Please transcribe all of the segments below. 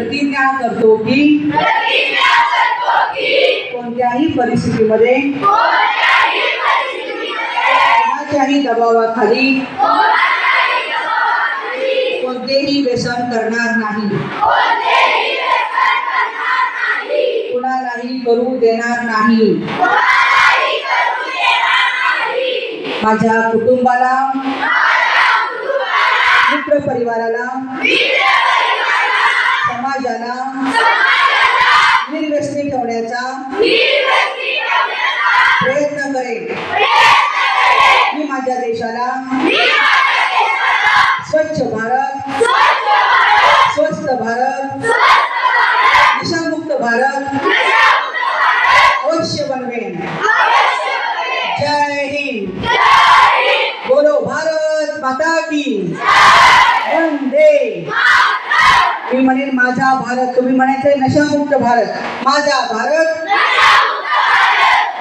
प्रतिज्ञा करतो की कोणत्याही परिस्थितीमध्ये कोणाच्याही दबावाखाली कोणतेही व्यसन करणार नाही, कुणालाही करू देणार नाही. माझ्या कुटुंबाला, मित्र परिवाराला, समाजाला निर्व्यसनी ठेवण्याचा प्रयत्न करेन. मी माझ्या देशाला स्वच्छ भारत, स्वस्थ भारत, नशामुक्त भारत अवश्य बनवेन. जय हिंद. बोलो भारत माता की. वंदे. मी म्हणेन माझा भारत, तुम्ही म्हणायचंय नशामुक्त भारत. माझा भारत,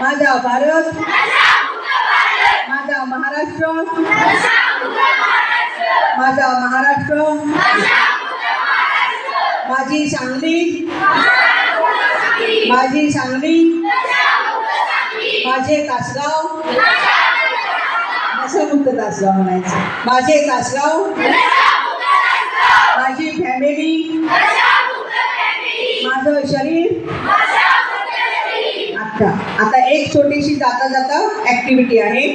माझा भारत, माझा महाराष्ट्र, माझा महाराष्ट्र, माझी सांगली, माझी सांगली, माझे तासगाव, नशामुक्त तासगाव म्हणायचं. माझे तासगाव, माझी फॅमिली, माझं शरीर. आता एक छोटीशी जाता जाता ऍक्टिव्हिटी आहे.